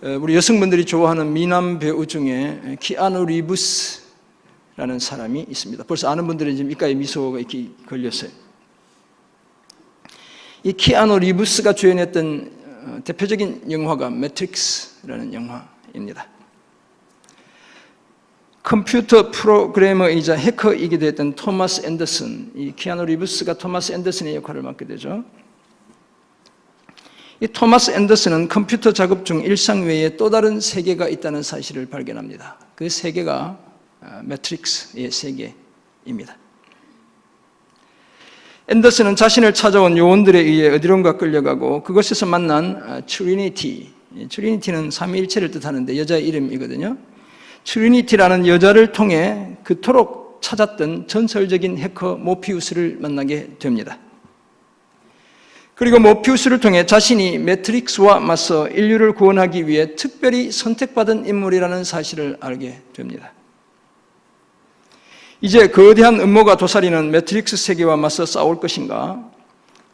우리 여성분들이 좋아하는 미남 배우 중에 키아누 리브스라는 사람이 있습니다. 벌써 아는 분들은 지금 입가에 미소가 이렇게 걸렸어요. 이 키아누 리브스가 주연했던 대표적인 영화가 매트릭스라는 영화입니다. 컴퓨터 프로그래머이자 해커이기도 했던 토마스 앤더슨, 이 키아누 리브스가 토마스 앤더슨의 역할을 맡게 되죠. 이 토마스 앤더슨은 컴퓨터 작업 중 일상 외에 또 다른 세계가 있다는 사실을 발견합니다. 그 세계가 매트릭스의 세계입니다. 앤더슨은 자신을 찾아온 요원들에 의해 어디론가 끌려가고 그곳에서 만난 트리니티는 삼위일체를 뜻하는데 여자의 이름이거든요. 트리니티라는 여자를 통해 그토록 찾았던 전설적인 해커 모피우스를 만나게 됩니다. 그리고 모피우스를 통해 자신이 매트릭스와 맞서 인류를 구원하기 위해 특별히 선택받은 인물이라는 사실을 알게 됩니다. 이제 거대한 음모가 도사리는 매트릭스 세계와 맞서 싸울 것인가,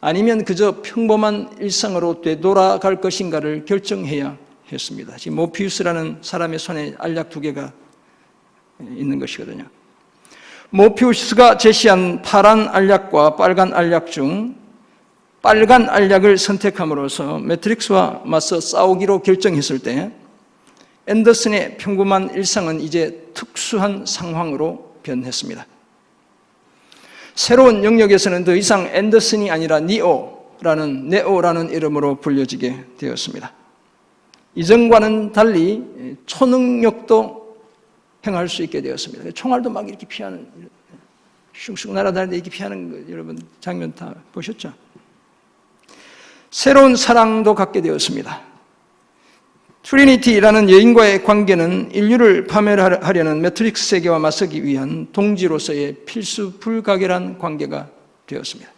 아니면 그저 평범한 일상으로 되돌아갈 것인가를 결정해야 했습니다. 지금 모피우스라는 사람의 손에 알약 2개가 있는 것이거든요. 모피우스가 제시한 파란 알약과 빨간 알약 중 빨간 알약을 선택함으로써 매트릭스와 맞서 싸우기로 결정했을 때 앤더슨의 평범한 일상은 이제 특수한 상황으로 변했습니다. 새로운 영역에서는 더 이상 앤더슨이 아니라 네오라는 이름으로 불려지게 되었습니다. 이전과는 달리 초능력도 행할 수 있게 되었습니다. 총알도 막 이렇게 피하는, 슉슉 날아다니는데 이렇게 피하는 거 여러분 장면 다 보셨죠? 새로운 사랑도 갖게 되었습니다. 트리니티라는 여인과의 관계는 인류를 파멸하려는 매트릭스 세계와 맞서기 위한 동지로서의 필수 불가결한 관계가 되었습니다.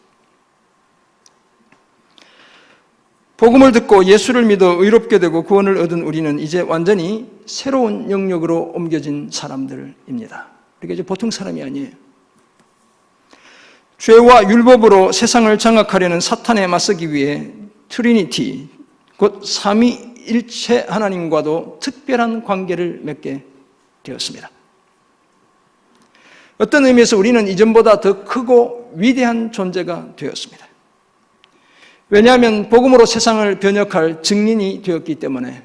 복음을 듣고 예수를 믿어 의롭게 되고 구원을 얻은 우리는 이제 완전히 새로운 영역으로 옮겨진 사람들입니다. 그러니까 이제 보통 사람이 아니에요. 죄와 율법으로 세상을 장악하려는 사탄에 맞서기 위해 트리니티, 곧 삼위일체 하나님과도 특별한 관계를 맺게 되었습니다. 어떤 의미에서 우리는 이전보다 더 크고 위대한 존재가 되었습니다. 왜냐하면 복음으로 세상을 변혁할 증인이 되었기 때문에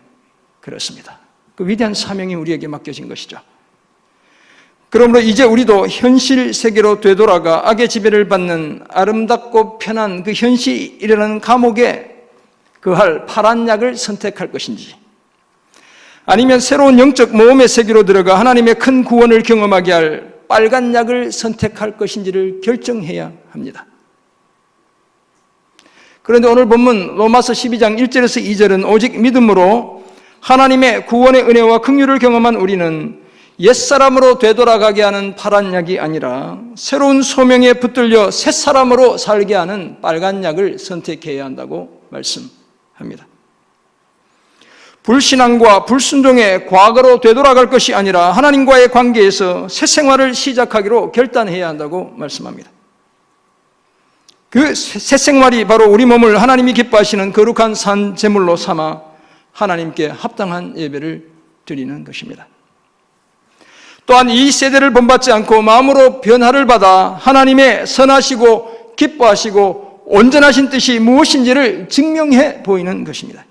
그렇습니다. 그 위대한 사명이 우리에게 맡겨진 것이죠. 그러므로 이제 우리도 현실 세계로 되돌아가 악의 지배를 받는 아름답고 편한 그 현실이라는 감옥에 거할 파란 약을 선택할 것인지, 아니면 새로운 영적 모험의 세계로 들어가 하나님의 큰 구원을 경험하게 할 빨간 약을 선택할 것인지를 결정해야 합니다. 그런데 오늘 본문 로마서 12장 1절에서 2절은 오직 믿음으로 하나님의 구원의 은혜와 긍휼을 경험한 우리는 옛사람으로 되돌아가게 하는 파란 약이 아니라 새로운 소명에 붙들려 새사람으로 살게 하는 빨간 약을 선택해야 한다고 말씀합니다. 불신앙과 불순종의 과거로 되돌아갈 것이 아니라 하나님과의 관계에서 새 생활을 시작하기로 결단해야 한다고 말씀합니다. 그 새 생활이 바로 우리 몸을 하나님이 기뻐하시는 거룩한 산 제물로 삼아 하나님께 합당한 예배를 드리는 것입니다. 또한 이 세대를 본받지 않고 마음으로 변화를 받아 하나님의 선하시고 기뻐하시고 온전하신 뜻이 무엇인지를 증명해 보이는 것입니다.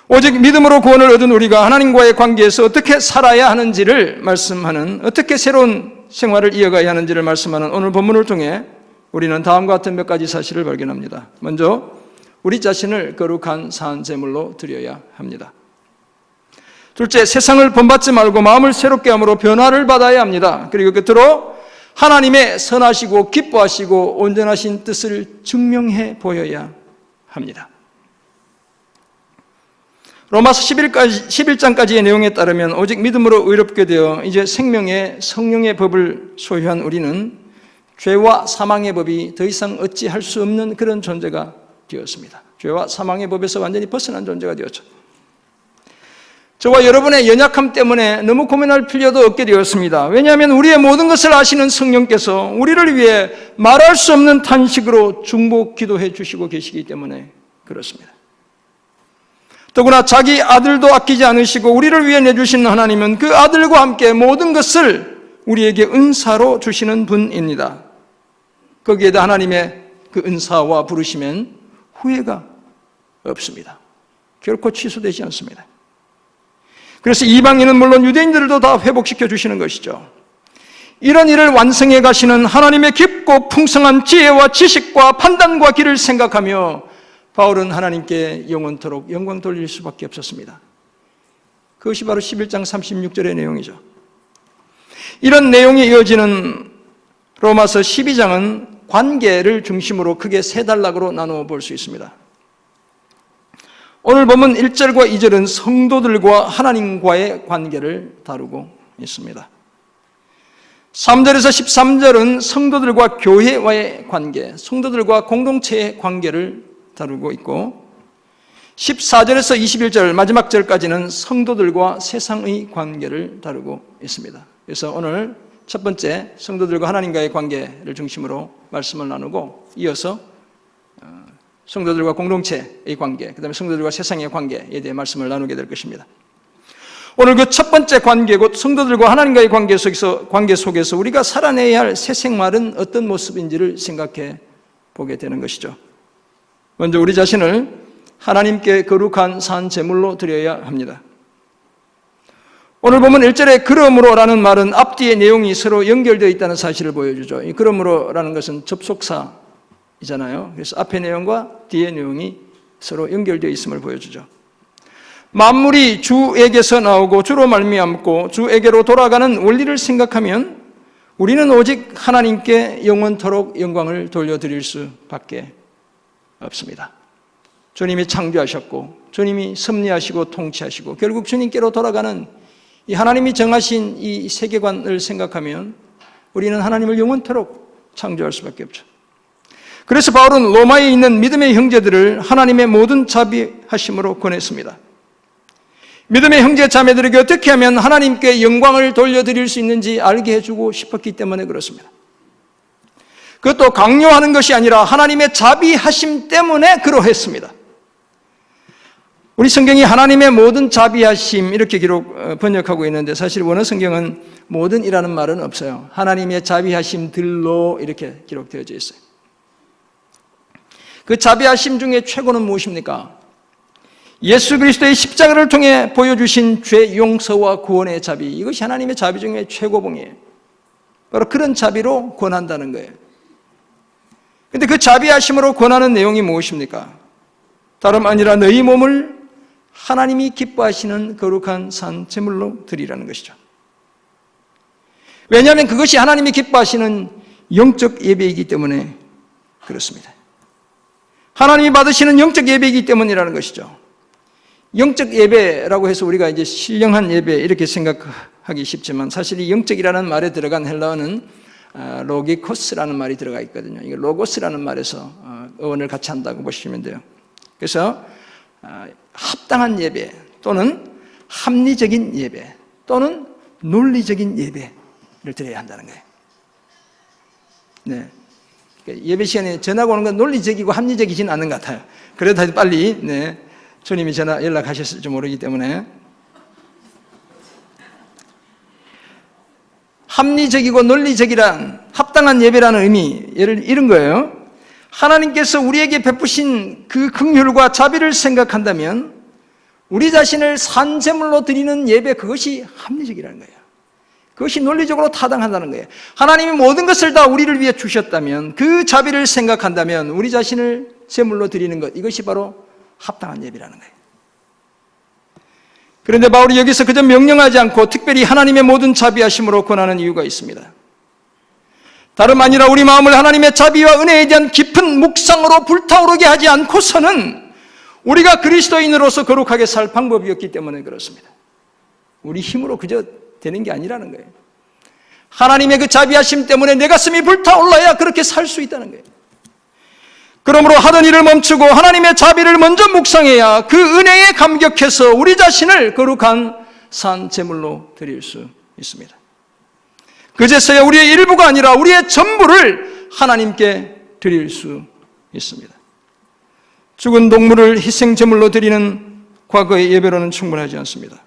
오직 믿음으로 구원을 얻은 우리가 하나님과의 관계에서 어떻게 살아야 하는지를 말씀하는, 어떻게 새로운 생활을 이어가야 하는지를 말씀하는 오늘 본문을 통해 우리는 다음과 같은 몇 가지 사실을 발견합니다. 먼저 우리 자신을 거룩한 산 제물로 드려야 합니다. 둘째, 세상을 본받지 말고 마음을 새롭게 함으로 변화를 받아야 합니다. 그리고 끝으로 하나님의 선하시고 기뻐하시고 온전하신 뜻을 증명해 보여야 합니다. 로마서 11장까지의 내용에 따르면 오직 믿음으로 의롭게 되어 이제 생명의 성령의 법을 소유한 우리는 죄와 사망의 법이 더 이상 어찌할 수 없는 그런 존재가 되었습니다. 죄와 사망의 법에서 완전히 벗어난 존재가 되었죠. 저와 여러분의 연약함 때문에 너무 고민할 필요도 없게 되었습니다. 왜냐하면 우리의 모든 것을 아시는 성령께서 우리를 위해 말할 수 없는 탄식으로 중보 기도해 주시고 계시기 때문에 그렇습니다. 더구나 자기 아들도 아끼지 않으시고 우리를 위해 내주신 하나님은 그 아들과 함께 모든 것을 우리에게 은사로 주시는 분입니다. 거기에다 하나님의 그 은사와 부르시면 후회가 없습니다. 결코 취소되지 않습니다. 그래서 이방인은 물론 유대인들도 다 회복시켜 주시는 것이죠. 이런 일을 완성해 가시는 하나님의 깊고 풍성한 지혜와 지식과 판단과 길을 생각하며 바울은 하나님께 영원토록 영광 돌릴 수밖에 없었습니다. 그것이 바로 11장 36절의 내용이죠. 이런 내용이 이어지는 로마서 12장은 관계를 중심으로 크게 세 단락으로 나누어 볼 수 있습니다. 오늘 보면 1절과 2절은 성도들과 하나님과의 관계를 다루고 있습니다. 3절에서 13절은 성도들과 교회와의 관계, 성도들과 공동체의 관계를 다루고 있고 14절에서 21절 마지막 절까지는 성도들과 세상의 관계를 다루고 있습니다. 그래서 오늘 첫 번째 성도들과 하나님과의 관계를 중심으로 말씀을 나누고 이어서 성도들과 공동체의 관계, 그 다음에 성도들과 세상의 관계에 대해 말씀을 나누게 될 것입니다. 오늘 그 첫 번째 관계, 곧 성도들과 하나님과의 관계 속에서 우리가 살아내야 할 새 생활은 어떤 모습인지를 생각해 보게 되는 것이죠. 먼저 우리 자신을 하나님께 거룩한 산 제물로 드려야 합니다. 오늘 보면 1절에 그러므로라는 말은 앞뒤의 내용이 서로 연결되어 있다는 사실을 보여주죠. 이 그러므로라는 것은 접속사이잖아요. 그래서 앞의 내용과 뒤의 내용이 서로 연결되어 있음을 보여주죠. 만물이 주에게서 나오고 주로 말미암고 주에게로 돌아가는 원리를 생각하면 우리는 오직 하나님께 영원토록 영광을 돌려드릴 수밖에 없습니다. 주님이 창조하셨고 주님이 섭리하시고 통치하시고 결국 주님께로 돌아가는 이 하나님이 정하신 이 세계관을 생각하면 우리는 하나님을 영원토록 창조할 수밖에 없죠. 그래서 바울은 로마에 있는 믿음의 형제들을 하나님의 모든 자비하심으로 권했습니다. 믿음의 형제 자매들에게 어떻게 하면 하나님께 영광을 돌려드릴 수 있는지 알게 해주고 싶었기 때문에 그렇습니다. 그것도 강요하는 것이 아니라 하나님의 자비하심 때문에 그러했습니다. 우리 성경이 하나님의 모든 자비하심 이렇게 번역하고 있는데 사실 원어 성경은 모든이라는 말은 없어요. 하나님의 자비하심들로 이렇게 기록되어져 있어요. 그 자비하심 중에 최고는 무엇입니까? 예수 그리스도의 십자가를 통해 보여주신 죄 용서와 구원의 자비, 이것이 하나님의 자비 중에 최고봉이에요. 바로 그런 자비로 권한다는 거예요. 그런데 그 자비하심으로 권하는 내용이 무엇입니까? 다름 아니라 너희 몸을 하나님이 기뻐하시는 거룩한 산 제물로 드리라는 것이죠. 왜냐하면 그것이 하나님이 기뻐하시는 영적 예배이기 때문에 그렇습니다. 하나님이 받으시는 영적 예배이기 때문이라는 것이죠. 영적 예배라고 해서 우리가 이제 신령한 예배 이렇게 생각하기 쉽지만 사실 이 영적이라는 말에 들어간 헬라어는 로기코스라는 말이 들어가 있거든요. 이게 로고스라는 말에서 어원을 같이 한다고 보시면 돼요. 그래서 합당한 예배 또는 합리적인 예배 또는 논리적인 예배를 드려야 한다는 거예요. 네. 예배 시간에 전화가 오는 건 논리적이고 합리적이진 않는 것 같아요. 그래도 빨리 주님이 연락하셨을지 모르기 때문에 합리적이고 논리적이란 합당한 예배라는 의미, 예를 이런 거예요. 하나님께서 우리에게 베푸신 그 긍휼과 자비를 생각한다면 우리 자신을 산제물로 드리는 예배, 그것이 합리적이라는 거예요. 그것이 논리적으로 타당하다는 거예요. 하나님이 모든 것을 다 우리를 위해 주셨다면 그 자비를 생각한다면 우리 자신을 제물로 드리는 것, 이것이 바로 합당한 예배라는 거예요. 그런데 바울이 여기서 그저 명령하지 않고 특별히 하나님의 모든 자비하심으로 권하는 이유가 있습니다. 다름 아니라 우리 마음을 하나님의 자비와 은혜에 대한 깊은 묵상으로 불타오르게 하지 않고서는 우리가 그리스도인으로서 거룩하게 살 방법이었기 때문에 그렇습니다. 우리 힘으로 그저 되는 게 아니라는 거예요. 하나님의 그 자비하심 때문에 내 가슴이 불타올라야 그렇게 살 수 있다는 거예요. 그러므로 하던 일을 멈추고 하나님의 자비를 먼저 묵상해야 그 은혜에 감격해서 우리 자신을 거룩한 산 제물로 드릴 수 있습니다. 그제서야 우리의 일부가 아니라 우리의 전부를 하나님께 드릴 수 있습니다. 죽은 동물을 희생 제물로 드리는 과거의 예배로는 충분하지 않습니다.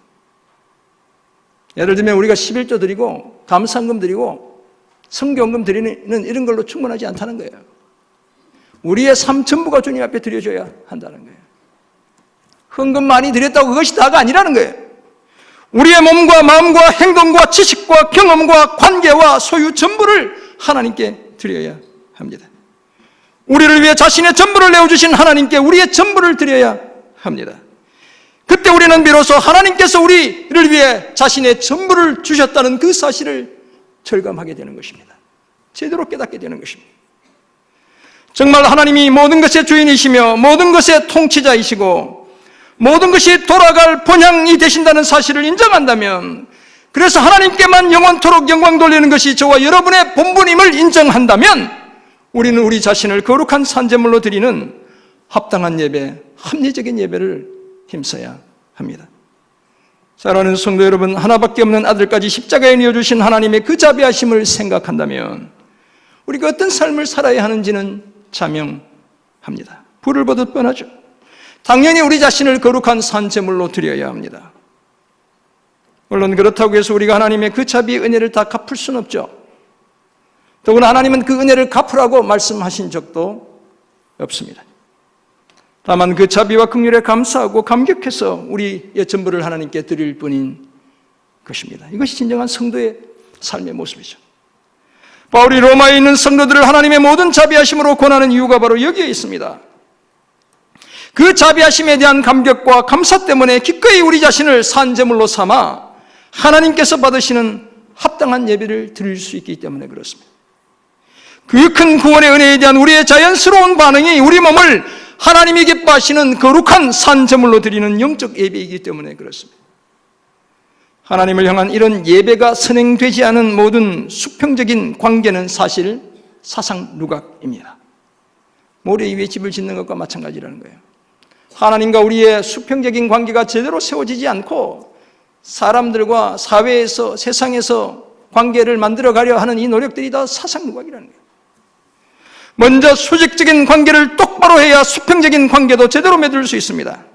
예를 들면 우리가 11조 드리고 감사헌금 드리고 성경금 드리는 이런 걸로 충분하지 않다는 거예요. 우리의 삶 전부가 주님 앞에 드려져야 한다는 거예요. 헌금 많이 드렸다고 그것이 다가 아니라는 거예요. 우리의 몸과 마음과 행동과 지식과 경험과 관계와 소유 전부를 하나님께 드려야 합니다. 우리를 위해 자신의 전부를 내어주신 하나님께 우리의 전부를 드려야 합니다. 그때 우리는 비로소 하나님께서 우리를 위해 자신의 전부를 주셨다는 그 사실을 절감하게 되는 것입니다. 제대로 깨닫게 되는 것입니다. 정말 하나님이 모든 것의 주인이시며 모든 것의 통치자이시고 모든 것이 돌아갈 본향이 되신다는 사실을 인정한다면, 그래서 하나님께만 영원토록 영광 돌리는 것이 저와 여러분의 본분임을 인정한다면 우리는 우리 자신을 거룩한 산제물로 드리는 합당한 예배, 합리적인 예배를 힘써야 합니다. 사랑하는 성도 여러분, 하나밖에 없는 아들까지 십자가에 내어주신 하나님의 그 자비하심을 생각한다면 우리가 어떤 삶을 살아야 하는지는 자명합니다. 불을 보듯 뻔하죠. 당연히 우리 자신을 거룩한 산제물로 드려야 합니다. 물론 그렇다고 해서 우리가 하나님의 그 자비의 은혜를 다 갚을 수는 없죠. 더구나 하나님은 그 은혜를 갚으라고 말씀하신 적도 없습니다. 다만 그 자비와 긍휼에 감사하고 감격해서 우리의 전부를 하나님께 드릴 뿐인 것입니다. 이것이 진정한 성도의 삶의 모습이죠. 바울이 로마에 있는 성도들을 하나님의 모든 자비하심으로 권하는 이유가 바로 여기에 있습니다. 그 자비하심에 대한 감격과 감사 때문에 기꺼이 우리 자신을 산제물로 삼아 하나님께서 받으시는 합당한 예배를 드릴 수 있기 때문에 그렇습니다. 그 큰 구원의 은혜에 대한 우리의 자연스러운 반응이 우리 몸을 하나님이 기뻐하시는 거룩한 산제물로 드리는 영적 예배이기 때문에 그렇습니다. 하나님을 향한 이런 예배가 선행되지 않은 모든 수평적인 관계는 사실 사상누각입니다. 모래 위에 집을 짓는 것과 마찬가지라는 거예요. 하나님과 우리의 수평적인 관계가 제대로 세워지지 않고 사람들과 사회에서, 세상에서 관계를 만들어가려 하는 이 노력들이 다 사상누각이라는 거예요. 먼저 수직적인 관계를 똑바로 해야 수평적인 관계도 제대로 맺을 수 있습니다.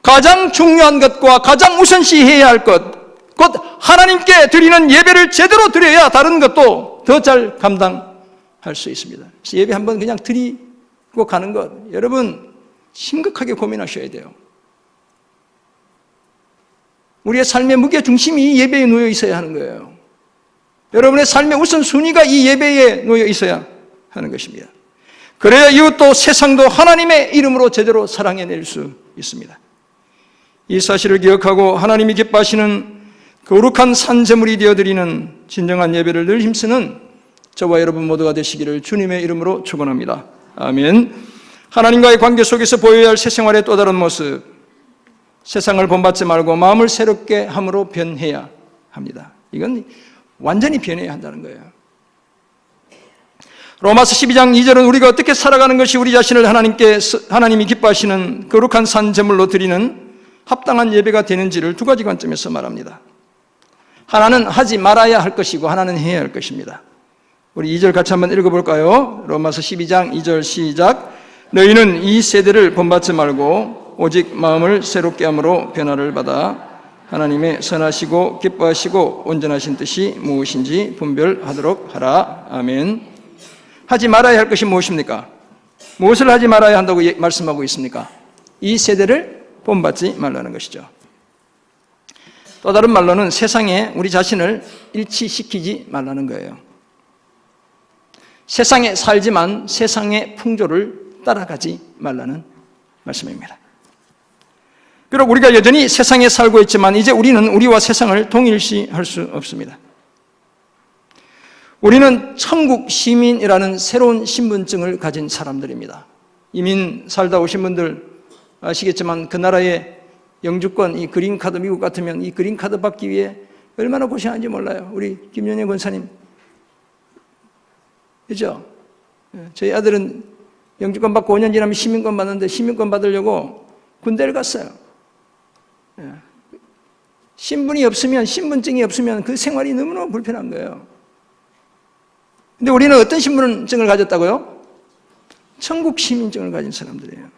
가장 중요한 것과 가장 우선시해야 할 것, 곧 하나님께 드리는 예배를 제대로 드려야 다른 것도 더 잘 감당할 수 있습니다. 그래서 예배 한번 그냥 드리고 가는 것, 여러분 심각하게 고민하셔야 돼요. 우리의 삶의 무게중심이 이 예배에 놓여 있어야 하는 거예요. 여러분의 삶의 우선순위가 이 예배에 놓여 있어야 하는 것입니다. 그래야 이웃도 세상도 하나님의 이름으로 제대로 사랑해낼 수 있습니다. 이 사실을 기억하고 하나님이 기뻐하시는 거룩한 산제물이 되어드리는 진정한 예배를 늘 힘쓰는 저와 여러분 모두가 되시기를 주님의 이름으로 축원합니다. 아멘. 하나님과의 관계 속에서 보여야 할 새 생활의 또 다른 모습, 세상을 본받지 말고 마음을 새롭게 함으로 변해야 합니다. 이건 완전히 변해야 한다는 거예요. 로마서 12장 2절은 우리가 어떻게 살아가는 것이 우리 자신을 하나님이 기뻐하시는 거룩한 산제물로 드리는 합당한 예배가 되는지를 두 가지 관점에서 말합니다. 하나는 하지 말아야 할 것이고 하나는 해야 할 것입니다. 우리 2절 같이 한번 읽어볼까요? 로마서 12장 2절 시작. 너희는 이 세대를 본받지 말고 오직 마음을 새롭게 함으로 변화를 받아 하나님의 선하시고 기뻐하시고 온전하신 뜻이 무엇인지 분별하도록 하라. 아멘. 하지 말아야 할 것이 무엇입니까? 무엇을 하지 말아야 한다고 말씀하고 있습니까? 이 세대를 본받지 말라는 것이죠. 또 다른 말로는 세상에 우리 자신을 일치시키지 말라는 거예요. 세상에 살지만 세상의 풍조를 따라가지 말라는 말씀입니다. 비록 우리가 여전히 세상에 살고 있지만 이제 우리는 우리와 세상을 동일시할 수 없습니다. 우리는 천국 시민이라는 새로운 신분증을 가진 사람들입니다. 이민 살다 오신 분들 아시겠지만 그 나라의 영주권, 이 그린카드, 미국 같으면 이 그린카드 받기 위해 얼마나 고생하는지 몰라요. 우리 김연애 권사님, 그죠? 저희 아들은 영주권 받고 5년 지나면 시민권 받는데 시민권 받으려고 군대를 갔어요. 신분이 없으면, 신분증이 없으면 그 생활이 너무너무 불편한 거예요. 근데 우리는 어떤 신분증을 가졌다고요? 천국 시민증을 가진 사람들이에요.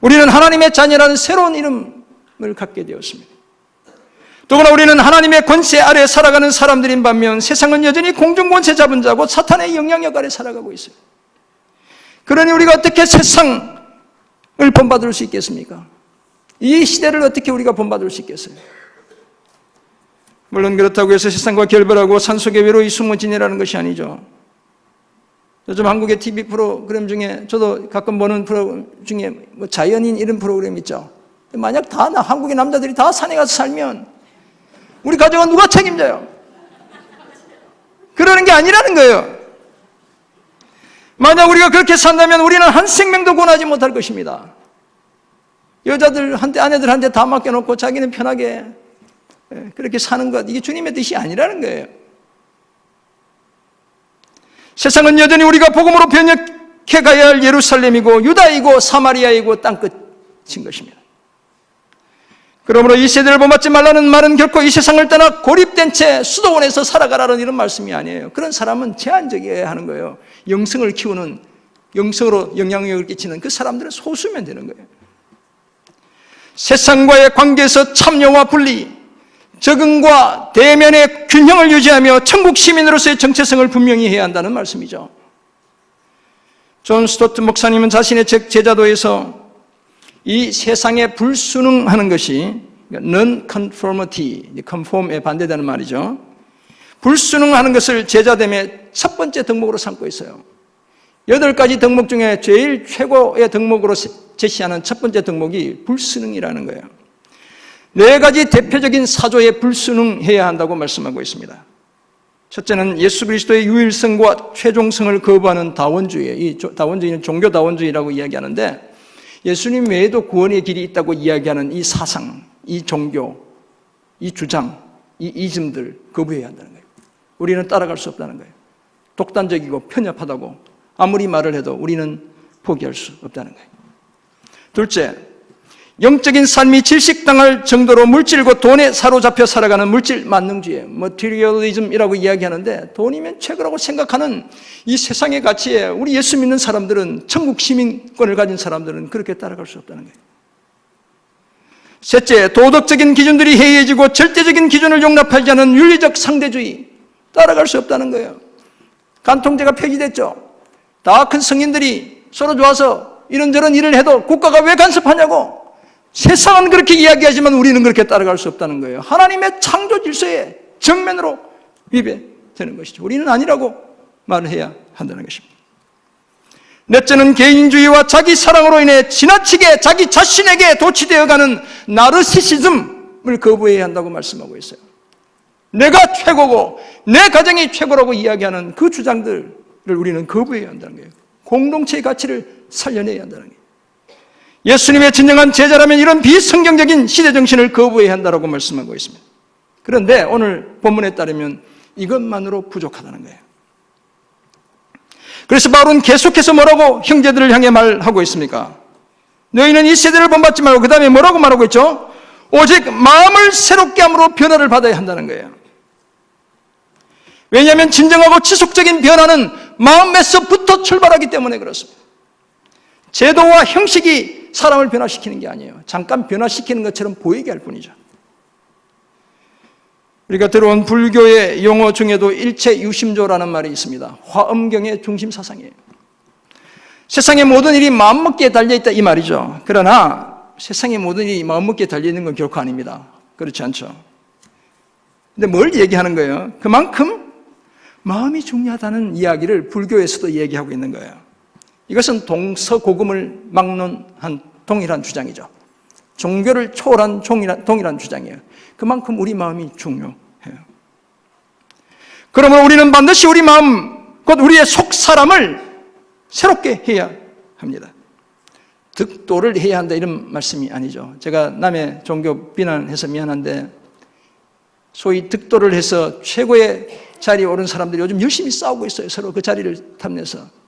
우리는 하나님의 자녀라는 새로운 이름을 갖게 되었습니다. 더구나 우리는 하나님의 권세 아래 살아가는 사람들인 반면 세상은 여전히 공중권세 잡은 자고 사탄의 영향력 아래 살아가고 있어요. 그러니 우리가 어떻게 세상을 본받을 수 있겠습니까? 이 시대를 어떻게 우리가 본받을 수 있겠어요? 물론 그렇다고 해서 세상과 결별하고 산속에 외로이 숨어 지내라는 것이 아니죠. 요즘 한국의 TV 프로그램 중에 저도 가끔 보는 프로그램 중에 뭐 자연인 이런 프로그램 있죠. 만약 다 한국의 남자들이 다 산에 가서 살면 우리 가족은 누가 책임져요? 그러는 게 아니라는 거예요. 만약 우리가 그렇게 산다면 우리는 한 생명도 구원하지 못할 것입니다. 여자들한테, 아내들한테 다 맡겨놓고 자기는 편하게 그렇게 사는 것, 이게 주님의 뜻이 아니라는 거예요. 세상은 여전히 우리가 복음으로 변혁해 가야 할 예루살렘이고 유다이고 사마리아이고 땅끝인 것입니다. 그러므로 이 세대를 본받지 말라는 말은 결코 이 세상을 떠나 고립된 채 수도원에서 살아가라는 이런 말씀이 아니에요. 그런 사람은 제한적이어야 하는 거예요. 영성을 키우는, 영성으로 영향력을 끼치는 그 사람들은 소수면 되는 거예요. 세상과의 관계에서 참여와 분리, 적응과 대면의 균형을 유지하며 천국 시민으로서의 정체성을 분명히 해야 한다는 말씀이죠. 존 스토트 목사님은 자신의 책 제자도에서 이 세상에 불순응하는 것이 non-conformity, conform에 반대되는 말이죠. 불순응하는 것을 제자됨의 첫 번째 덕목으로 삼고 있어요. 8가지 덕목 중에 제일 최고의 덕목으로 제시하는 첫 번째 덕목이 불순응이라는 거예요. 4가지 대표적인 사조에 불순응해야 한다고 말씀하고 있습니다. 첫째는 예수 그리스도의 유일성과 최종성을 거부하는 다원주의예요. 이 다원주의는 종교다원주의라고 이야기하는데 예수님 외에도 구원의 길이 있다고 이야기하는 이 사상, 이 종교, 이 주장, 이 이즘들 거부해야 한다는 거예요. 우리는 따라갈 수 없다는 거예요. 독단적이고 편협하다고 아무리 말을 해도 우리는 포기할 수 없다는 거예요. 둘째, 영적인 삶이 질식당할 정도로 물질과 돈에 사로잡혀 살아가는 물질 만능주의, materialism이라고 이야기하는데 돈이면 최고라고 생각하는 이 세상의 가치에 우리 예수 믿는 사람들은, 천국 시민권을 가진 사람들은 그렇게 따라갈 수 없다는 거예요. 셋째, 도덕적인 기준들이 해이해지고 절대적인 기준을 용납하지 않은 윤리적 상대주의, 따라갈 수 없다는 거예요. 간통죄가 폐지됐죠. 다 큰 성인들이 서로 좋아서 이런저런 일을 해도 국가가 왜 간섭하냐고. 세상은 그렇게 이야기하지만 우리는 그렇게 따라갈 수 없다는 거예요. 하나님의 창조 질서에 정면으로 위배되는 것이죠. 우리는 아니라고 말을 해야 한다는 것입니다. 넷째는 개인주의와 자기 사랑으로 인해 지나치게 자기 자신에게 도취되어가는 나르시시즘을 거부해야 한다고 말씀하고 있어요. 내가 최고고 내 가정이 최고라고 이야기하는 그 주장들을 우리는 거부해야 한다는 거예요. 공동체의 가치를 살려내야 한다는 거예요. 예수님의 진정한 제자라면 이런 비성경적인 시대정신을 거부해야 한다고 말씀하고 있습니다. 그런데 오늘 본문에 따르면 이것만으로 부족하다는 거예요. 그래서 바울은 계속해서 뭐라고 형제들을 향해 말하고 있습니까? 너희는 이 세대를 본받지 말고 그 다음에 뭐라고 말하고 있죠? 오직 마음을 새롭게 함으로 변화를 받아야 한다는 거예요. 왜냐하면 진정하고 지속적인 변화는 마음에서부터 출발하기 때문에 그렇습니다. 제도와 형식이 사람을 변화시키는 게 아니에요. 잠깐 변화시키는 것처럼 보이게 할 뿐이죠. 우리가 들어온 불교의 용어 중에도 일체유심조라는 말이 있습니다. 화엄경의 중심 사상이에요. 세상의 모든 일이 마음먹기에 달려있다 이 말이죠. 그러나 세상의 모든 일이 마음먹기에 달려있는 건 결코 아닙니다. 그렇지 않죠. 근데 뭘 얘기하는 거예요? 그만큼 마음이 중요하다는 이야기를 불교에서도 얘기하고 있는 거예요. 이것은 동서고금을 막론한 동일한 주장이죠. 종교를 초월한 동일한 주장이에요. 그만큼 우리 마음이 중요해요. 그러므로 우리는 반드시 우리 마음, 곧 우리의 속 사람을 새롭게 해야 합니다. 득도를 해야 한다 이런 말씀이 아니죠. 제가 남의 종교 비난해서 미안한데 소위 득도를 해서 최고의 자리에 오른 사람들이 요즘 열심히 싸우고 있어요. 서로 그 자리를 탐내서.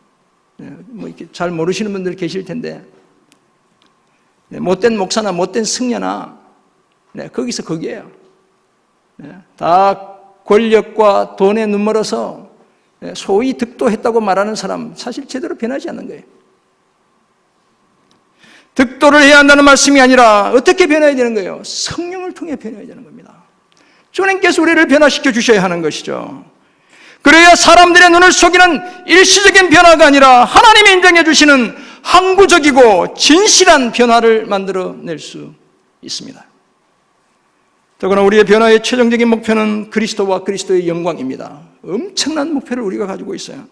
뭐 이렇게 잘 모르시는 분들 계실 텐데 못된 목사나 못된 승려나 거기서 거기에요. 다 권력과 돈에 눈멀어서 소위 득도했다고 말하는 사람 사실 제대로 변하지 않는 거예요. 득도를 해야 한다는 말씀이 아니라 어떻게 변해야 되는 거예요? 성령을 통해 변해야 되는 겁니다. 주님께서 우리를 변화시켜 주셔야 하는 것이죠. 그래야 사람들의 눈을 속이는 일시적인 변화가 아니라 하나님이 인정해 주시는 항구적이고 진실한 변화를 만들어낼 수 있습니다. 더구나 우리의 변화의 최종적인 목표는 그리스도와 그리스도의 영광입니다. 엄청난 목표를 우리가 가지고 있어요.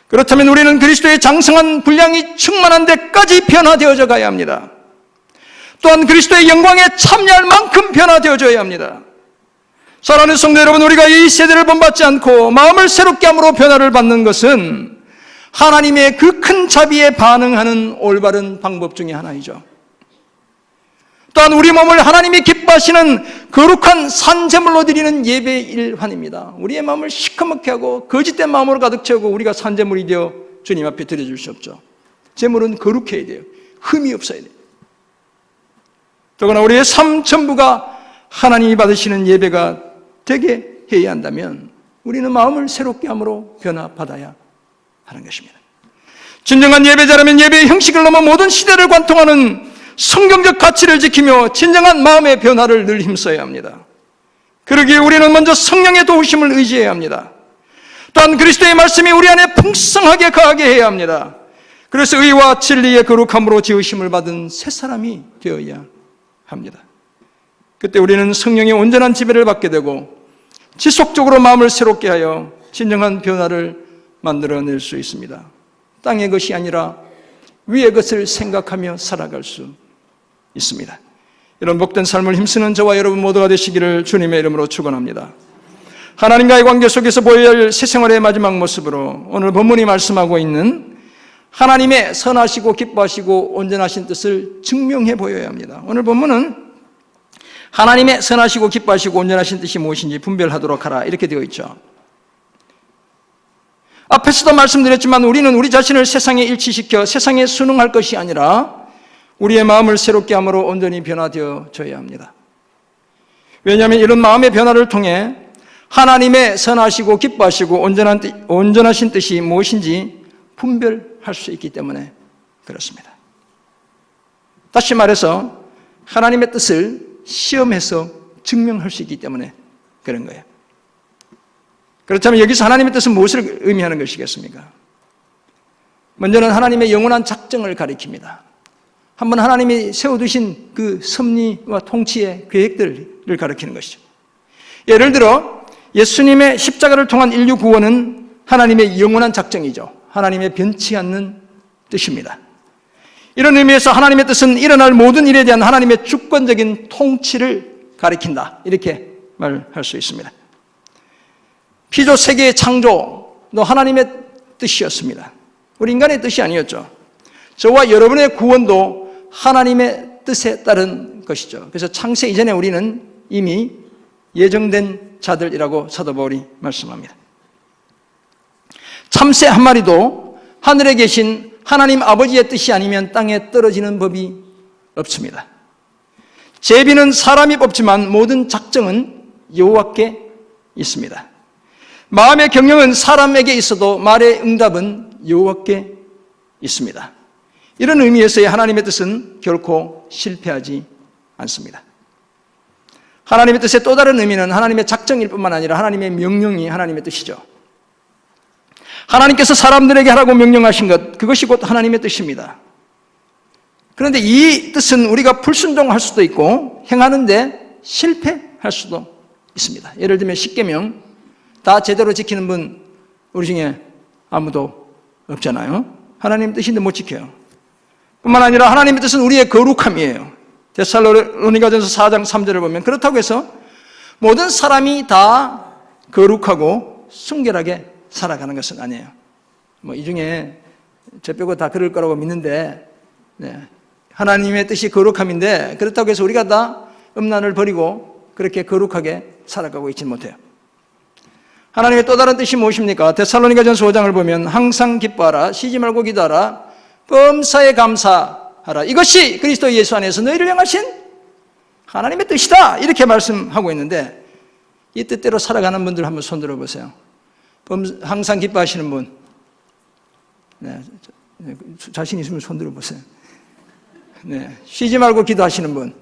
그렇다면 우리는 그리스도의 장성한 분량이 충만한 데까지 변화되어져 가야 합니다. 또한 그리스도의 영광에 참여할 만큼 변화되어져야 합니다. 사랑하는 성도 여러분, 우리가 이 세대를 본받지 않고 마음을 새롭게 함으로 변화를 받는 것은 하나님의 그 큰 자비에 반응하는 올바른 방법 중에 하나이죠. 또한 우리 몸을 하나님이 기뻐하시는 거룩한 산제물로 드리는 예배의 일환입니다. 우리의 마음을 시커멓게 하고 거짓된 마음으로 가득 채우고 우리가 산제물이 되어 주님 앞에 드려줄 수 없죠. 제물은 거룩해야 돼요. 흠이 없어야 돼요. 더구나 우리의 삶 전부가 하나님이 받으시는 예배가 되게 해야 한다면 우리는 마음을 새롭게 함으로 변화받아야 하는 것입니다. 진정한 예배자라면 예배의 형식을 넘어 모든 시대를 관통하는 성경적 가치를 지키며 진정한 마음의 변화를 늘 힘써야 합니다. 그러기에 우리는 먼저 성령의 도우심을 의지해야 합니다. 또한 그리스도의 말씀이 우리 안에 풍성하게 거하게 해야 합니다. 그래서 의와 진리의 거룩함으로 지으심을 받은 새 사람이 되어야 합니다. 그때 우리는 성령의 온전한 지배를 받게 되고 지속적으로 마음을 새롭게 하여 진정한 변화를 만들어낼 수 있습니다. 땅의 것이 아니라 위의 것을 생각하며 살아갈 수 있습니다. 이런 복된 삶을 힘쓰는 저와 여러분 모두가 되시기를 주님의 이름으로 축원합니다. 하나님과의 관계 속에서 보여야 할 새 생활의 마지막 모습으로 오늘 본문이 말씀하고 있는 하나님의 선하시고 기뻐하시고 온전하신 뜻을 증명해 보여야 합니다. 오늘 본문은 하나님의 선하시고 기뻐하시고 온전하신 뜻이 무엇인지 분별하도록 하라 이렇게 되어 있죠. 앞에서도 말씀드렸지만 우리는 우리 자신을 세상에 일치시켜 세상에 순응할 것이 아니라 우리의 마음을 새롭게 함으로 온전히 변화되어져야 합니다. 왜냐하면 이런 마음의 변화를 통해 하나님의 선하시고 기뻐하시고 온전하신 뜻이 무엇인지 분별할 수 있기 때문에 그렇습니다. 다시 말해서 하나님의 뜻을 시험해서 증명할 수 있기 때문에 그런 거예요. 그렇다면 여기서 하나님의 뜻은 무엇을 의미하는 것이겠습니까? 먼저는 하나님의 영원한 작정을 가리킵니다. 한번 하나님이 세워두신 그 섭리와 통치의 계획들을 가리키는 것이죠. 예를 들어 예수님의 십자가를 통한 인류 구원은 하나님의 영원한 작정이죠. 하나님의 변치 않는 뜻입니다. 이런 의미에서 하나님의 뜻은 일어날 모든 일에 대한 하나님의 주권적인 통치를 가리킨다 이렇게 말할 수 있습니다. 피조 세계의 창조도 하나님의 뜻이었습니다. 우리 인간의 뜻이 아니었죠. 저와 여러분의 구원도 하나님의 뜻에 따른 것이죠. 그래서 창세 이전에 우리는 이미 예정된 자들이라고 사도 바울이 말씀합니다. 참새 한 마리도 하늘에 계신 하나님 아버지의 뜻이 아니면 땅에 떨어지는 법이 없습니다. 제비는 사람이 뽑지만 모든 작정은 여호와께 있습니다. 마음의 경영은 사람에게 있어도 말의 응답은 여호와께 있습니다. 이런 의미에서의 하나님의 뜻은 결코 실패하지 않습니다. 하나님의 뜻의 또 다른 의미는 하나님의 작정일 뿐만 아니라 하나님의 명령이 하나님의 뜻이죠. 하나님께서 사람들에게 하라고 명령하신 것, 그것이 곧 하나님의 뜻입니다. 그런데 이 뜻은 우리가 불순종할 수도 있고 행하는데 실패할 수도 있습니다. 예를 들면 십계명 다 제대로 지키는 분 우리 중에 아무도 없잖아요. 하나님 뜻인데 못 지켜요. 뿐만 아니라 하나님의 뜻은 우리의 거룩함이에요. 데살로니가전서 4장 3절을 보면 그렇다고 해서 모든 사람이 다 거룩하고 순결하게 살아가는 것은 아니에요. 이 중에 저 빼고 다 그럴 거라고 믿는데 하나님의 뜻이 거룩함인데 그렇다고 해서 우리가 다 음란을 버리고 그렇게 거룩하게 살아가고 있지 못해요. 하나님의 또 다른 뜻이 무엇입니까? 데살로니가전서 5장을 보면 항상 기뻐하라, 쉬지 말고 기도하라, 범사에 감사하라. 이것이 그리스도 예수 안에서 너희를 향하신 하나님의 뜻이다. 이렇게 말씀하고 있는데 이 뜻대로 살아가는 분들 한번 손 들어보세요. 항상 기뻐하시는 분, 자신 있으면 손 들어보세요. 네, 쉬지 말고 기도하시는 분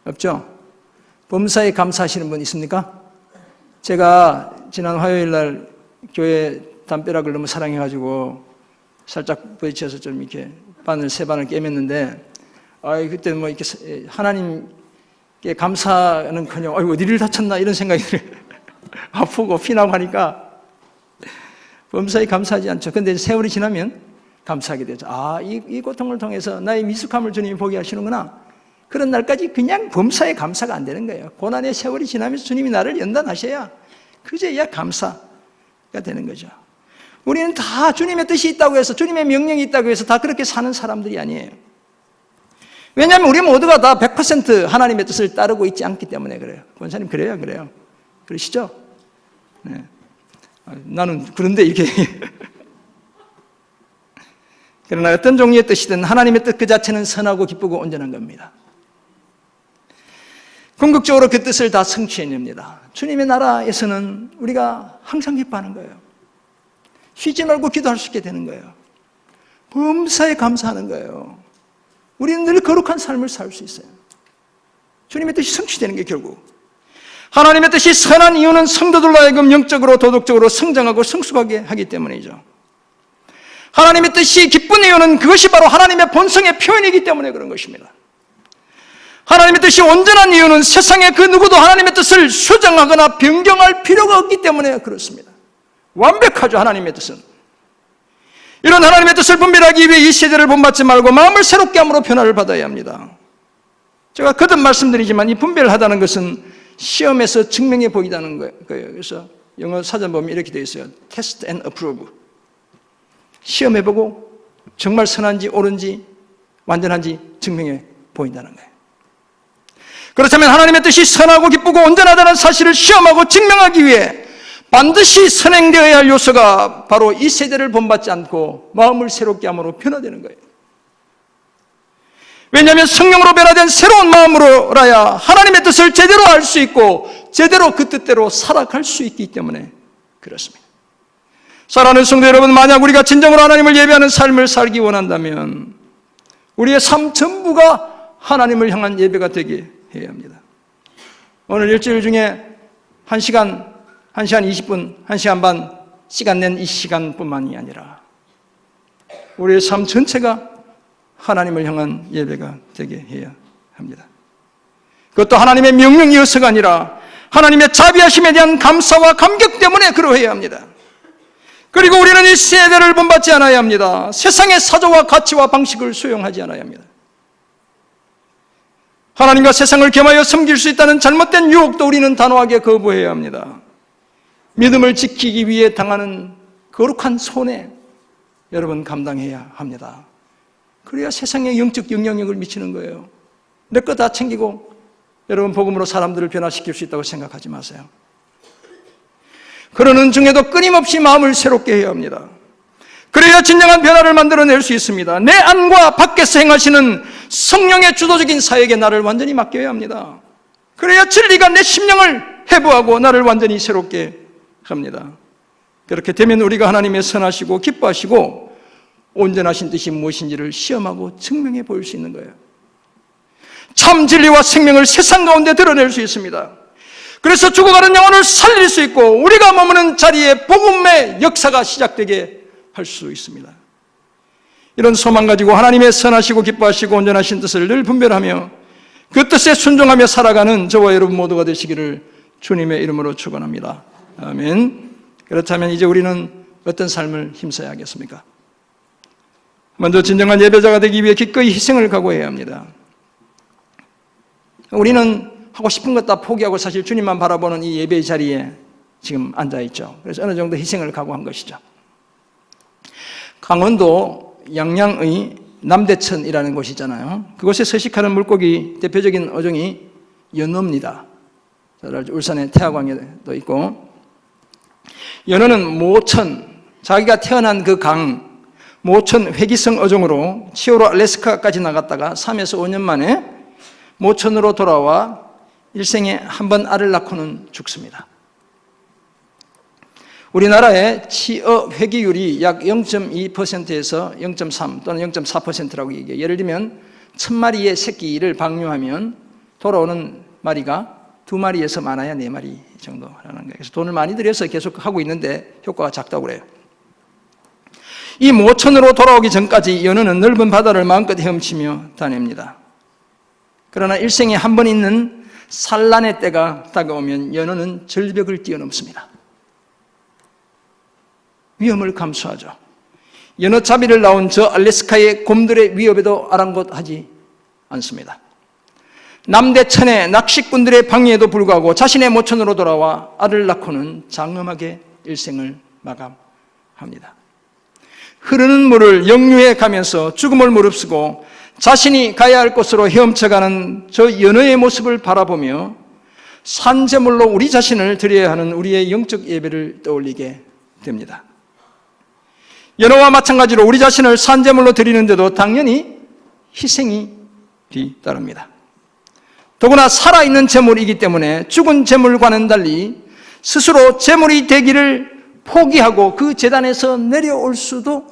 없죠? 범사에 감사하시는 분 있습니까? 제가 지난 화요일 날 교회 담벼락을 너무 사랑해가지고 살짝 부딪혀서 좀 이렇게 세 반을 꿰맸는데, 그때 뭐 이렇게 하나님께 감사는커녕, 어디를 다쳤나 이런 생각이 들어요. 아프고 피나고 하니까 범사에 감사하지 않죠. 근데 세월이 지나면 감사하게 되죠. 이 고통을 통해서 나의 미숙함을 주님이 보게 하시는구나. 그런 날까지 그냥 범사에 감사가 안 되는 거예요. 고난의 세월이 지나면서 주님이 나를 연단하셔야 그제야 감사가 되는 거죠. 우리는 다 주님의 뜻이 있다고 해서, 주님의 명령이 있다고 해서 다 그렇게 사는 사람들이 아니에요. 왜냐하면 우리 모두가 다 100% 하나님의 뜻을 따르고 있지 않기 때문에 그래요. 권사님 그래요. 그러시죠? 네. 나는 그런데 이렇게 그러나 어떤 종류의 뜻이든 하나님의 뜻 그 자체는 선하고 기쁘고 온전한 겁니다. 궁극적으로 그 뜻을 다 성취해냅니다. 주님의 나라에서는 우리가 항상 기뻐하는 거예요. 쉬지 말고 기도할 수 있게 되는 거예요. 범사에 감사하는 거예요. 우리는 늘 거룩한 삶을 살 수 있어요. 주님의 뜻이 성취되는 게 결국, 하나님의 뜻이 선한 이유는 성도들로 하여금 영적으로 도덕적으로 성장하고 성숙하게 하기 때문이죠. 하나님의 뜻이 기쁜 이유는 그것이 바로 하나님의 본성의 표현이기 때문에 그런 것입니다. 하나님의 뜻이 온전한 이유는 세상에 그 누구도 하나님의 뜻을 수정하거나 변경할 필요가 없기 때문에 그렇습니다. 완벽하죠, 하나님의 뜻은. 이런 하나님의 뜻을 분별하기 위해 이 세대를 본받지 말고 마음을 새롭게 함으로 변화를 받아야 합니다. 제가 거듭 말씀드리지만 이 분별을 하다는 것은 시험에서 증명해 보이다는 거예요. 그래서 영어 사전 보면 이렇게 되어 있어요. Test and approve. 시험해보고 정말 선한지 옳은지 완전한지 증명해 보인다는 거예요. 그렇다면 하나님의 뜻이 선하고 기쁘고 온전하다는 사실을 시험하고 증명하기 위해 반드시 선행되어야 할 요소가 바로 이 세대를 본받지 않고 마음을 새롭게 함으로 변화되는 거예요. 왜냐하면 성령으로 변화된 새로운 마음으로라야 하나님의 뜻을 제대로 알 수 있고 제대로 그 뜻대로 살아갈 수 있기 때문에 그렇습니다. 사랑하는 성도 여러분, 만약 우리가 진정으로 하나님을 예배하는 삶을 살기 원한다면 우리의 삶 전부가 하나님을 향한 예배가 되게 해야 합니다. 오늘 일주일 중에 1시간 20분, 1시간 반 시간 낸 이 시간뿐만이 아니라 우리의 삶 전체가 하나님을 향한 예배가 되게 해야 합니다. 그것도 하나님의 명령이어서가 아니라 하나님의 자비하심에 대한 감사와 감격 때문에 그러해야 합니다. 그리고 우리는 이 세대를 본받지 않아야 합니다. 세상의 사조와 가치와 방식을 수용하지 않아야 합니다. 하나님과 세상을 겸하여 섬길 수 있다는 잘못된 유혹도 우리는 단호하게 거부해야 합니다. 믿음을 지키기 위해 당하는 거룩한 손해 여러분 감당해야 합니다. 그래야 세상에 영적 영향력을 미치는 거예요. 내 거 다 챙기고 여러분 복음으로 사람들을 변화시킬 수 있다고 생각하지 마세요. 그러는 중에도 끊임없이 마음을 새롭게 해야 합니다. 그래야 진정한 변화를 만들어낼 수 있습니다. 내 안과 밖에서 행하시는 성령의 주도적인 사역에 나를 완전히 맡겨야 합니다. 그래야 진리가 내 심령을 해부하고 나를 완전히 새롭게 합니다. 그렇게 되면 우리가 하나님의 선하시고 기뻐하시고 온전하신 뜻이 무엇인지를 시험하고 증명해 보일 수 있는 거예요. 참 진리와 생명을 세상 가운데 드러낼 수 있습니다. 그래서 죽어가는 영혼을 살릴 수 있고 우리가 머무는 자리에 복음의 역사가 시작되게 할 수 있습니다. 이런 소망 가지고 하나님의 선하시고 기뻐하시고 온전하신 뜻을 늘 분별하며 그 뜻에 순종하며 살아가는 저와 여러분 모두가 되시기를 주님의 이름으로 축원합니다. 아멘. 그렇다면 이제 우리는 어떤 삶을 힘써야 하겠습니까? 먼저 진정한 예배자가 되기 위해 기꺼이 희생을 각오해야 합니다. 우리는 하고 싶은 것 다 포기하고 사실 주님만 바라보는 이 예배의 자리에 지금 앉아있죠. 그래서 어느 정도 희생을 각오한 것이죠. 강원도 양양의 남대천이라는 곳이 있잖아요. 그곳에 서식하는 물고기 대표적인 어종이 연어입니다. 울산의 태화강에도 있고, 연어는 모천, 자기가 태어난 그 강 모천 회기성 어종으로 치오로 알래스카까지 나갔다가 3에서 5년 만에 모천으로 돌아와 일생에 한 번 알을 낳고는 죽습니다. 우리나라의 치어 회귀율이 약 0.2%에서 0.3 또는 0.4%라고 얘기해요. 예를 들면 1000마리의 새끼를 방류하면 돌아오는 마리가 2마리에서 많아야 4마리 정도라는 거예요. 그래서 돈을 많이 들여서 계속 하고 있는데 효과가 작다고 그래요. 이 모천으로 돌아오기 전까지 연어는 넓은 바다를 마음껏 헤엄치며 다닙니다. 그러나 일생에 한 번 있는 산란의 때가 다가오면 연어는 절벽을 뛰어넘습니다. 위험을 감수하죠. 연어잡이를 나온 저 알래스카의 곰들의 위협에도 아랑곳하지 않습니다. 남대천의 낚시꾼들의 방해에도 불구하고 자신의 모천으로 돌아와 알을 낳고는 장엄하게 일생을 마감합니다. 흐르는 물을 역류해 가면서 죽음을 무릅쓰고 자신이 가야 할 곳으로 헤엄쳐가는 저 연어의 모습을 바라보며 산제물로 우리 자신을 드려야 하는 우리의 영적 예배를 떠올리게 됩니다. 연어와 마찬가지로 우리 자신을 산제물로 드리는데도 당연히 희생이 뒤따릅니다. 더구나 살아있는 제물이기 때문에 죽은 제물과는 달리 스스로 제물이 되기를 포기하고 그 제단에서 내려올 수도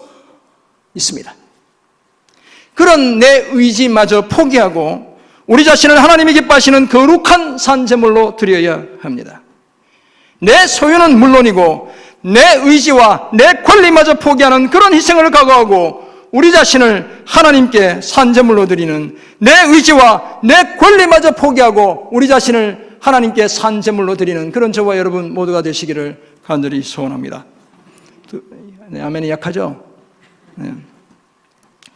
있습니다. 그런 내 의지마저 포기하고 우리 자신을 하나님이 기뻐하시는 거룩한 산제물로 드려야 합니다. 내 소유는 물론이고 내 의지와 내 권리마저 포기하는 그런 희생을 각오하고 우리 자신을 하나님께 산제물로 드리는 내 의지와 내 권리마저 포기하고 우리 자신을 하나님께 산제물로 드리는 그런 저와 여러분 모두가 되시기를 간절히 소원합니다. 네, 아멘이 약하죠? 네.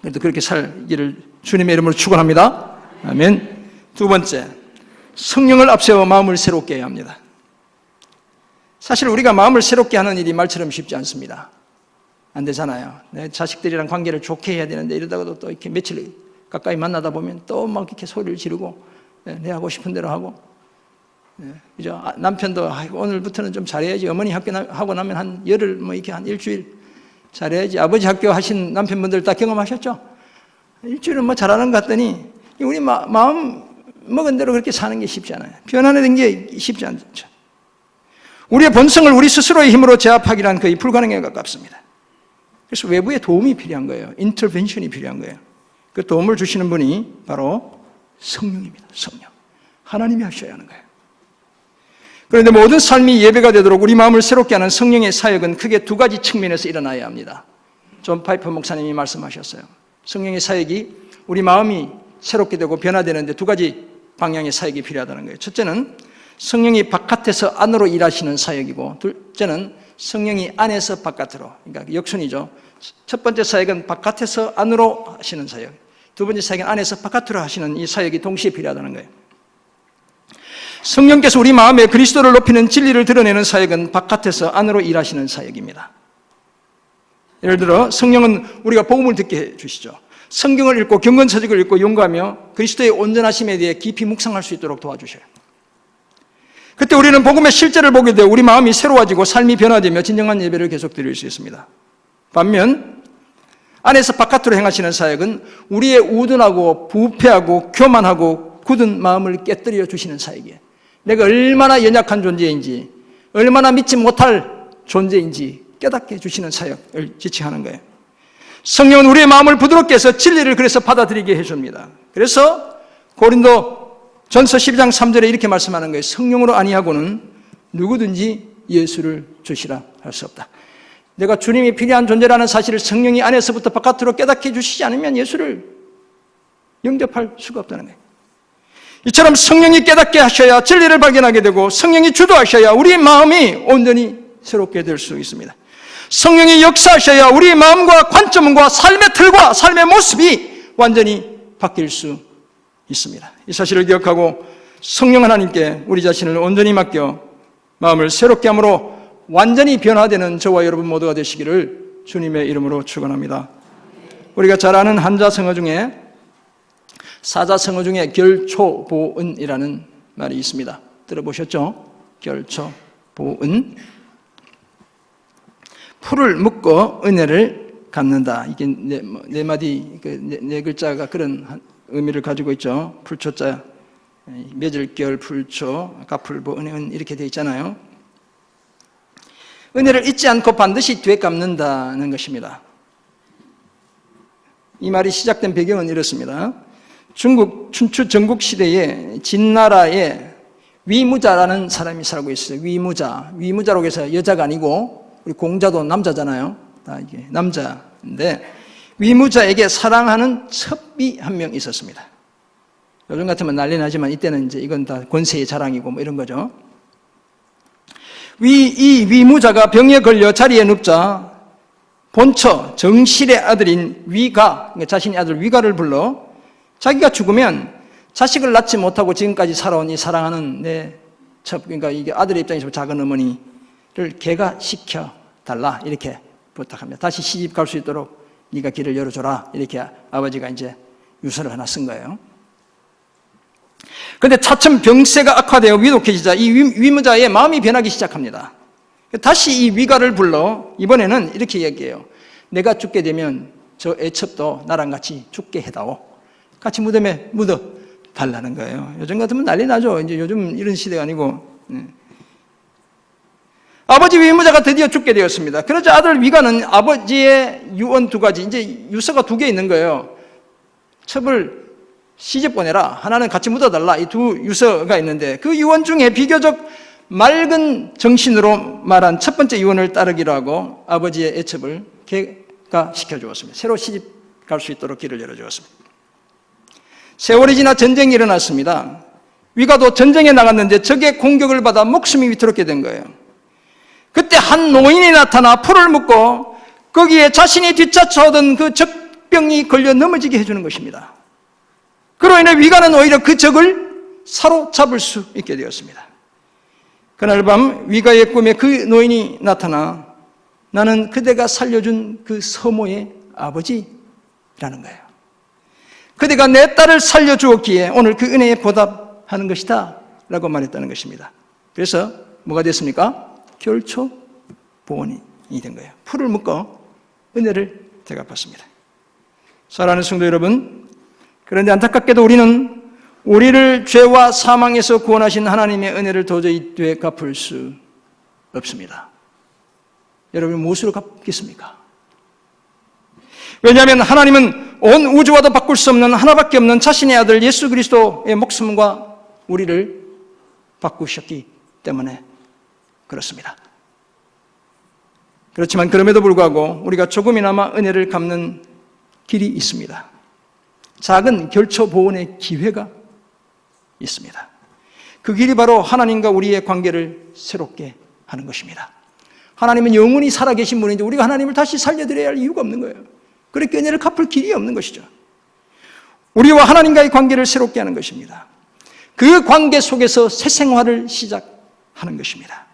그래도 그렇게 살기를 주님의 이름으로 축원합니다. 아멘. 두 번째, 성령을 앞세워 마음을 새롭게 해야 합니다. 사실 우리가 마음을 새롭게 하는 일이 말처럼 쉽지 않습니다. 안 되잖아요. 내 자식들이랑 관계를 좋게 해야 되는데 이러다가도 또 이렇게 며칠 가까이 만나다 보면 또 막 이렇게 소리를 지르고 내 하고 싶은 대로 하고 그죠? 남편도 오늘부터는 좀 잘해야지. 어머니 학교 하고 나면 한 열흘 뭐 이렇게 한 일주일 잘해야지. 아버지 학교 하신 남편분들 다 경험하셨죠? 일주일은 뭐 잘하는 것 같더니 우리 마음 먹은 대로 그렇게 사는 게 쉽지 않아요. 변화되는 게 쉽지 않죠. 우리의 본성을 우리 스스로의 힘으로 제압하기란 거의 불가능에 가깝습니다. 그래서 외부의 도움이 필요한 거예요. 인터벤션이 필요한 거예요. 그 도움을 주시는 분이 바로 성령입니다. 성령. 하나님이 하셔야 하는 거예요. 그런데 모든 삶이 예배가 되도록 우리 마음을 새롭게 하는 성령의 사역은 크게 두 가지 측면에서 일어나야 합니다. 존 파이퍼 목사님이 말씀하셨어요. 성령의 사역이 우리 마음이 새롭게 되고 변화되는데 두 가지 방향의 사역이 필요하다는 거예요. 첫째는 성령이 바깥에서 안으로 일하시는 사역이고, 둘째는 성령이 안에서 바깥으로, 그러니까 역순이죠. 첫 번째 사역은 바깥에서 안으로 하시는 사역, 두 번째 사역은 안에서 바깥으로 하시는 이 사역이 동시에 필요하다는 거예요. 성령께서 우리 마음에 그리스도를 높이는 진리를 드러내는 사역은 바깥에서 안으로 일하시는 사역입니다. 예를 들어 성령은 우리가 복음을 듣게 해주시죠. 성경을 읽고 경건서적을 읽고 용가하며 그리스도의 온전하심에 대해 깊이 묵상할 수 있도록 도와주셔요. 그때 우리는 복음의 실제를 보게 되어 우리 마음이 새로워지고 삶이 변화되며 진정한 예배를 계속 드릴 수 있습니다. 반면 안에서 바깥으로 행하시는 사역은 우리의 우둔하고 부패하고 교만하고 굳은 마음을 깨뜨려 주시는 사역이에요. 내가 얼마나 연약한 존재인지, 얼마나 믿지 못할 존재인지 깨닫게 해주시는 사역을 지칭하는 거예요. 성령은 우리의 마음을 부드럽게 해서 진리를 그래서 받아들이게 해줍니다. 그래서 고린도 전서 12장 3절에 이렇게 말씀하는 거예요. 성령으로 아니하고는 누구든지 예수를 주시라 할 수 없다. 내가 주님이 필요한 존재라는 사실을 성령이 안에서부터 바깥으로 깨닫게 해주시지 않으면 예수를 영접할 수가 없다는 거예요. 이처럼 성령이 깨닫게 하셔야 진리를 발견하게 되고 성령이 주도하셔야 우리 마음이 온전히 새롭게 될 수 있습니다. 성령이 역사하셔야 우리 마음과 관점과 삶의 틀과 삶의 모습이 완전히 바뀔 수 있습니다. 이 사실을 기억하고 성령 하나님께 우리 자신을 온전히 맡겨 마음을 새롭게 함으로 완전히 변화되는 저와 여러분 모두가 되시기를 주님의 이름으로 축원합니다. 우리가 잘 아는 한자성어 중에 사자성어 중에 결초보은이라는 말이 있습니다. 들어보셨죠? 결초보은. 풀을 묶어 은혜를 갚는다. 이게 네 마디, 네 글자가 그런 의미를 가지고 있죠. 풀초자, 맺을결, 풀초, 갚을보, 은혜는 이렇게 되어 있잖아요. 은혜를 잊지 않고 반드시 되갚는다는 것입니다. 이 말이 시작된 배경은 이렇습니다. 중국 춘추 전국시대에 진나라에 위무자라는 사람이 살고 있어요. 위무자라고 해서 여자가 아니고 우리 공자도 남자잖아요. 다 이게 남자인데 위무자에게 사랑하는 첩이 한 명 있었습니다. 요즘 같으면 난리 나지만 이때는 이제 이건 다 권세의 자랑이고 뭐 이런 거죠. 이 위무자가 병에 걸려 자리에 눕자 본처 정실의 아들인 위가, 그러니까 자신의 아들 위가를 불러 자기가 죽으면 자식을 낳지 못하고 지금까지 살아온 이 사랑하는 내 첩, 그러니까 이게 아들의 입장에서 작은 어머니를 개가시켜 달라 이렇게 부탁합니다. 다시 시집 갈 수 있도록 네가 길을 열어줘라 이렇게 아버지가 이제 유서를 하나 쓴 거예요. 그런데 차츰 병세가 악화되어 위독해지자 이 위무자의 마음이 변하기 시작합니다. 다시 이 위가를 불러 이번에는 이렇게 얘기해요. 내가 죽게 되면 저 애첩도 나랑 같이 죽게 해다오. 같이 무덤에 묻어 달라는 거예요. 요즘 같으면 난리 나죠. 이제 요즘 이런 시대가 아니고. 아버지 위무자가 드디어 죽게 되었습니다. 그러자 아들 위가는 아버지의 유언 2가지, 이제 유서가 2개 있는 거예요. 첩을 시집 보내라. 하나는 같이 묻어달라. 이 2 유서가 있는데 그 유언 중에 비교적 맑은 정신으로 말한 첫 번째 유언을 따르기로 하고 아버지의 애첩을 개가시켜 주었습니다. 새로 시집 갈 수 있도록 길을 열어주었습니다. 세월이 지나 전쟁이 일어났습니다. 위가도 전쟁에 나갔는데 적의 공격을 받아 목숨이 위태롭게 된 거예요. 그때 한 노인이 나타나 풀을 묶고 거기에 자신이 뒤쫓아오던 그 적병이 걸려 넘어지게 해주는 것입니다. 그로 인해 위가는 오히려 그 적을 사로잡을 수 있게 되었습니다. 그날 밤 위가의 꿈에 그 노인이 나타나 나는 그대가 살려준 그 서모의 아버지라는 거예요. 그대가 내 딸을 살려주었기에 오늘 그 은혜에 보답하는 것이다 라고 말했다는 것입니다. 그래서 뭐가 됐습니까? 결초 보온이 된 거예요. 풀을 묶어 은혜를 대갚았습니다. 사랑하는 성도 여러분, 그런데 안타깝게도 우리는 우리를 죄와 사망에서 구원하신 하나님의 은혜를 도저히 되갚을 수 없습니다. 여러분 무엇으로 갚겠습니까? 왜냐하면 하나님은 온 우주와도 바꿀 수 없는 하나밖에 없는 자신의 아들 예수 그리스도의 목숨과 우리를 바꾸셨기 때문에 그렇습니다. 그렇지만 그럼에도 불구하고 우리가 조금이나마 은혜를 갚는 길이 있습니다. 작은 결초 보온의 기회가 있습니다. 그 길이 바로 하나님과 우리의 관계를 새롭게 하는 것입니다. 하나님은 영원히 살아계신 분인데 우리가 하나님을 다시 살려드려야 할 이유가 없는 거예요. 그렇게 은혜를 갚을 길이 없는 것이죠. 우리와 하나님과의 관계를 새롭게 하는 것입니다. 그 관계 속에서 새 생활을 시작하는 것입니다.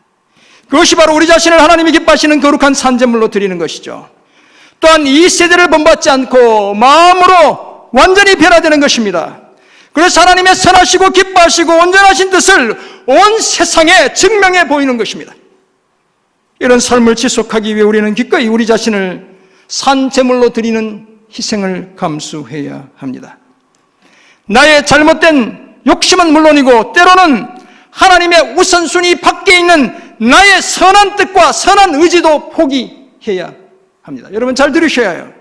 그것이 바로 우리 자신을 하나님이 기뻐하시는 거룩한 산제물로 드리는 것이죠. 또한 이 세대를 본받지 않고 마음으로 완전히 변화되는 것입니다. 그래서 하나님의 선하시고 기뻐하시고 온전하신 뜻을 온 세상에 증명해 보이는 것입니다. 이런 삶을 지속하기 위해 우리는 기꺼이 우리 자신을 산제물로 드리는 희생을 감수해야 합니다. 나의 잘못된 욕심은 물론이고 때로는 하나님의 우선순위 밖에 있는 나의 선한 뜻과 선한 의지도 포기해야 합니다. 여러분 잘 들으셔야 해요.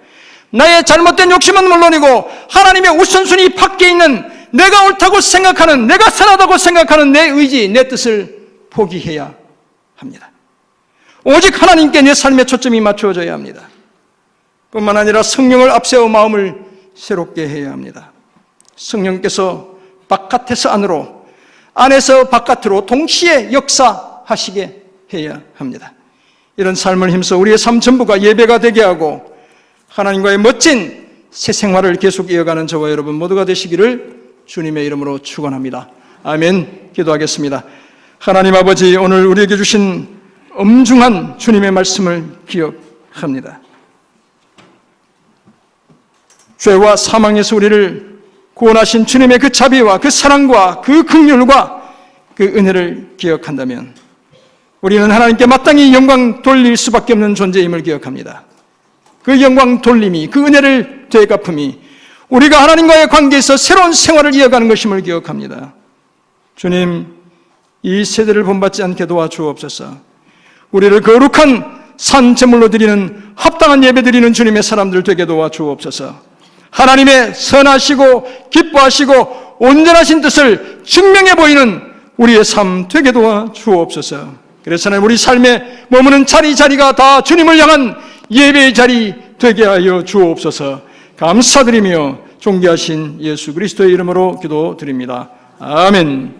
나의 잘못된 욕심은 물론이고 하나님의 우선순위 밖에 있는 내가 옳다고 생각하는, 내가 선하다고 생각하는 내 의지, 내 뜻을 포기해야 합니다. 오직 하나님께 내 삶의 초점이 맞추어져야 합니다. 뿐만 아니라 성령을 앞세워 마음을 새롭게 해야 합니다. 성령께서 바깥에서 안으로, 안에서 바깥으로 동시에 역사하시게 해야 합니다. 이런 삶을 힘써 우리의 삶 전부가 예배가 되게 하고 하나님과의 멋진 새 생활을 계속 이어가는 저와 여러분 모두가 되시기를 주님의 이름으로 축원합니다. 아멘. 기도하겠습니다. 하나님 아버지, 오늘 우리에게 주신 엄중한 주님의 말씀을 기억합니다. 죄와 사망에서 우리를 구원하신 주님의 그 자비와 그 사랑과 그 긍휼과 그 은혜를 기억한다면 우리는 하나님께 마땅히 영광 돌릴 수밖에 없는 존재임을 기억합니다. 그 영광 돌림이, 그 은혜를 되갚음이 우리가 하나님과의 관계에서 새로운 생활을 이어가는 것임을 기억합니다. 주님, 이 세대를 본받지 않게 도와주옵소서. 우리를 거룩한 산 제물로 드리는 합당한 예배 드리는 주님의 사람들 되게 도와주옵소서. 하나님의 선하시고 기뻐하시고 온전하신 뜻을 증명해 보이는 우리의 삶 되게 도와 주옵소서. 그래서 하나님, 우리 삶에 머무는 자리자리가 다 주님을 향한 예배의 자리 되게 하여 주옵소서. 감사드리며 존귀하신 예수 그리스도의 이름으로 기도드립니다. 아멘.